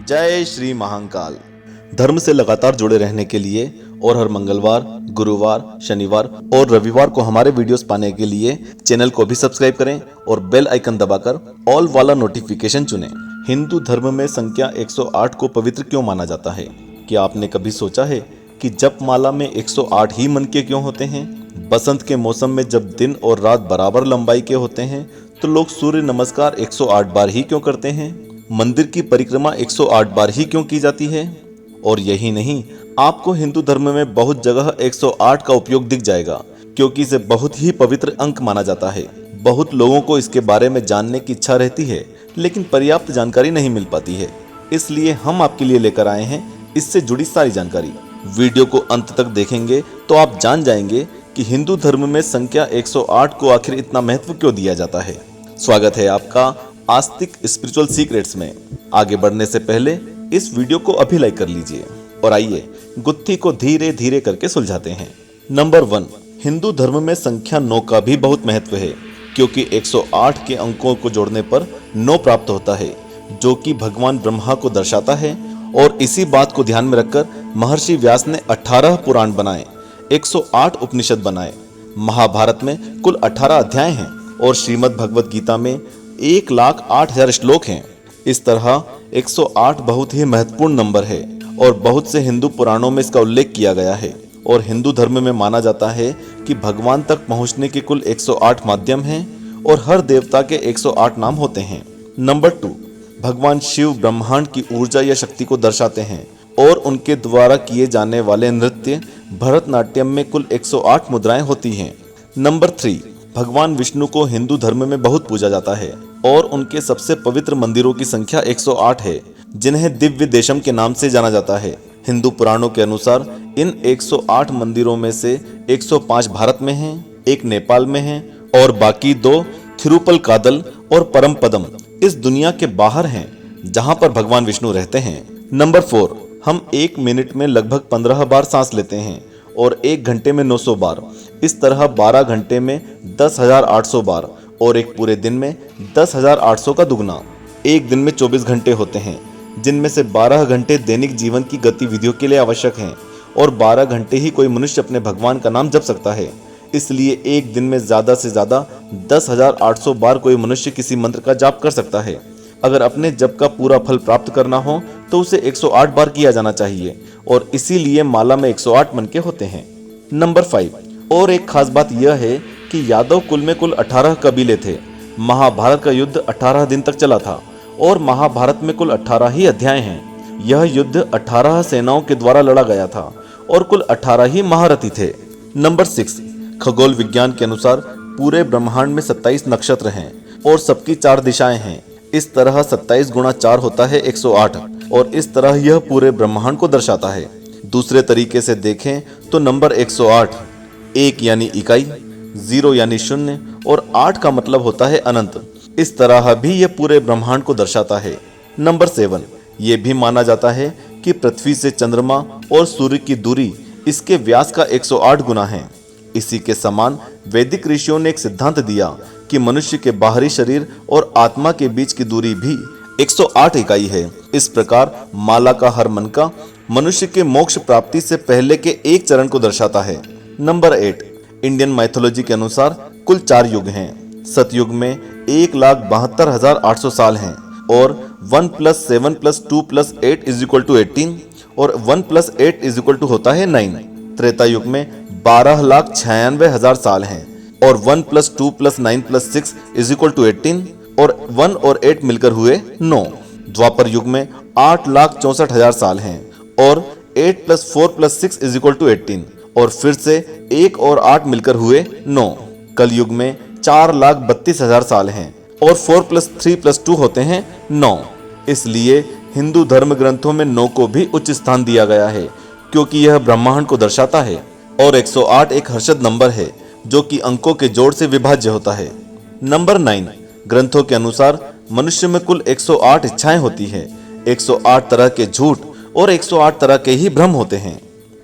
जय श्री महाकाल। धर्म से लगातार जुड़े रहने के लिए और हर मंगलवार, गुरुवार, शनिवार और रविवार को हमारे वीडियोस पाने के लिए चैनल को भी सब्सक्राइब करें और बेल आइकन दबाकर ऑल वाला नोटिफिकेशन चुनें। हिंदू धर्म में संख्या 108 को पवित्र क्यों माना जाता है? क्या आपने कभी सोचा है कि जप माला में 108 ही मन के क्यों होते हैं? बसंत के मौसम में जब दिन और रात बराबर लंबाई के होते हैं तो लोग सूर्य नमस्कार 108 बार ही क्यों करते हैं? मंदिर की परिक्रमा 108 बार ही क्यों की जाती है? और यही नहीं, आपको हिंदू धर्म में बहुत जगह 108 का उपयोग दिख जाएगा, क्योंकि इसे बहुत ही पवित्र अंक माना जाता है। बहुत लोगों को इसके बारे में जानने की इच्छा रहती है, लेकिन पर्याप्त जानकारी नहीं मिल पाती है। इसलिए हम आपके लिए लेकर आए हैं इससे जुड़ी सारी जानकारी। वीडियो को अंत तक देखेंगे तो आप जान जाएंगे कि हिंदू धर्म में संख्या 108 को आखिर इतना महत्व क्यों दिया जाता है। स्वागत है आपका आस्तिक स्पिरिचुअल सीक्रेट्स में। आगे बढ़ने से पहले इस वीडियो को अभी लाइक कर लीजिए और आइए गुत्थी को धीरे धीरे करके सुलझाते हैं। नंबर 1, हिंदू धर्म में संख्या 9 का भी बहुत महत्व है, क्योंकि 108 के अंकों को जोड़ने पर 9 प्राप्त होता है, जो कि भगवान ब्रह्मा को दर्शाता है। और इसी बात को ध्यान में रखकर महर्षि व्यास ने 18 पुराण बनाए, 108 उपनिषद बनाए। महाभारत में कुल 18 अध्याय हैं और श्रीमद् भगवद गीता में 1,08,000 श्लोक हैं। इस तरह 108 बहुत ही महत्वपूर्ण नंबर है और बहुत से हिंदू पुराणों में इसका उल्लेख किया गया है। और हिंदू धर्म में माना जाता है कि भगवान तक पहुंचने के कुल 108 माध्यम हैं और हर देवता के 108 नाम होते हैं। नंबर 2, भगवान शिव ब्रह्मांड की ऊर्जा या शक्ति को दर्शाते हैं और उनके द्वारा किए जाने वाले नृत्य भरतनाट्यम में कुल 108 मुद्राएं होती हैं। नंबर 3, भगवान विष्णु को हिंदू धर्म में बहुत पूजा जाता है और उनके सबसे पवित्र मंदिरों की संख्या 108 है, जिन्हें दिव्य देशम के नाम से जाना जाता है। हिंदू पुराणों के अनुसार इन 108 मंदिरों में से 105 भारत में हैं, एक नेपाल में है और बाकी 2 थिरुपलकादल और परमपदम इस दुनिया के बाहर हैं, जहां पर भगवान विष्णु रहते हैं। नंबर 4, हम 1 मिनट में लगभग 15 बार सांस लेते हैं और 1 घंटे में 900 बार। इस तरह 12 घंटे में 10,800 बार और एक पूरे दिन में 10,800 का दुगना। एक दिन में 24 घंटे होते हैं, जिनमें से 12 घंटे दैनिक जीवन की गतिविधियों के लिए आवश्यक हैं और 12 घंटे ही कोई मनुष्य अपने भगवान का नाम जप सकता है। इसलिए एक दिन में ज़्यादा से ज़्यादा 10,800 बार कोई मनुष्य किसी मंत्र का जाप कर सकता है। अगर अपने जप का पूरा फल प्राप्त करना हो तो उसे 108 बार किया जाना चाहिए और इसीलिए माला में 108 मन के होते हैं। नंबर 5, और एक खास बात यह है कि यादव कुल में कुल 18 कबीले थे। महाभारत का युद्ध 18 दिन तक चला था और महाभारत में कुल 18 ही अध्याय हैं। यह युद्ध 18 सेनाओं के द्वारा लड़ा गया था और कुल 18 ही महारथी थे। नंबर 6, खगोल विज्ञान के अनुसार पूरे ब्रह्मांड में 27 नक्षत्र हैं और सबकी 4 दिशाएं हैं। इस तरह 27 गुणा 4 होता है 108 और इस तरह यह पूरे ब्रह्मांड को दर्शाता है। दूसरे तरीके से देखें तो नंबर 108 1 यानी इकाई, 0 यानी शून्य और 8 का मतलब होता है अनंत। इस तरह भी यह पूरे ब्रह्मांड को दर्शाता है। नंबर 7, ये भी माना जाता है कि पृथ्वी से चंद्रमा और सूर्य की दूरी इसके व्यास का 108 गुना है। इसी के समान वैदिक ऋषियों ने एक सिद्धांत दिया कि मनुष्य के बाहरी शरीर और आत्मा के बीच की दूरी भी 108 इकाई है। इस प्रकार माला का हर मन का मनुष्य के मोक्ष प्राप्ति से पहले के एक चरण को दर्शाता है। नंबर 8, इंडियन माइथोलॉजी के अनुसार कुल 4 युग हैं। सतयुग में 1,72,800 साल हैं और 1 + 7 + 2 + 8 = 18 और 1 + 8 होता है 9। त्रेता युग में 12,96,000 साल हैं और 1 + 2 + 9 + 6 = 18 और 1 और 8 मिलकर हुए 9। द्वापर युग में 8,64,000 साल हैं और 8 + 4 + 6 = 18 और फिर से 1 और 8 मिलकर हुए 9। कलयुग में 4,32,000 साल हैं और 4 + 3 + 2 होते हैं 9। इसलिए हिंदू धर्म ग्रंथों में 9 को भी उच्च स्थान दिया गया है, क्योंकि यह ब्रह्मांड को दर्शाता है। और 108 एक हर्षद नंबर है जो कि अंकों के जोड़ से विभाज्य होता है। नंबर 9, ग्रंथों के अनुसार मनुष्य में कुल 108 इच्छाएं होती है। 108 तरह के झूठ और 108 तरह के ही भ्रम होते हैं।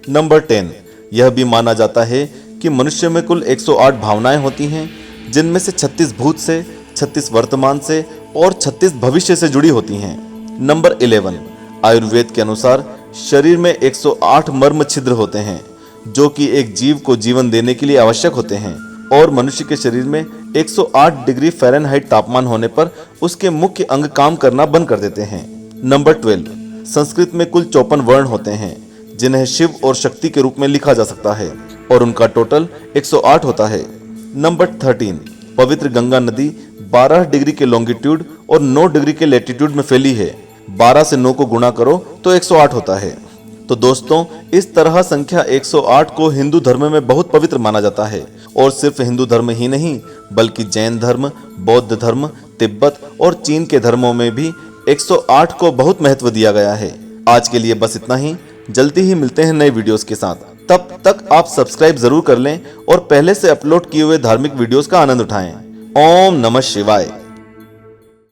नंबर 10, यह भी माना जाता है कि मनुष्य में कुल 108 भावनाएं होती हैं, जिनमें से 36 भूत से, 36 वर्तमान से और 36 भविष्य से जुड़ी होती हैं। नंबर 11, आयुर्वेद के अनुसार शरीर में 108 मर्म छिद्र होते हैं जो कि एक जीव को जीवन देने के लिए आवश्यक होते हैं और मनुष्य के शरीर में 108 डिग्री फ़ारेनहाइट तापमान होने पर उसके मुख्य अंग काम करना बंद कर देते हैं। नंबर 12, संस्कृत में कुल 54 वर्ण होते हैं जिन्हें शिव और शक्ति के रूप में लिखा जा सकता है और उनका टोटल 108 होता है। नंबर 13, पवित्र गंगा नदी 12 डिग्री के लॉन्गिट्यूड और 9 डिग्री के लैटिट्यूड में फैली है। 12 से 9 को गुणा करो तो 108 होता है। तो दोस्तों, इस तरह संख्या 108 को हिंदू धर्म में बहुत पवित्र माना जाता है और सिर्फ हिंदू धर्म ही नहीं बल्कि जैन धर्म, बौद्ध धर्म, तिब्बत और चीन के धर्मों में भी 108 को बहुत महत्व दिया गया है। आज के लिए बस इतना ही। जल्दी ही मिलते हैं नए वीडियोस के साथ। तब तक आप सब्सक्राइब जरूर कर लें और पहले से अपलोड किए हुए धार्मिक वीडियोस का आनंद उठाएं। ओम नमः शिवाय।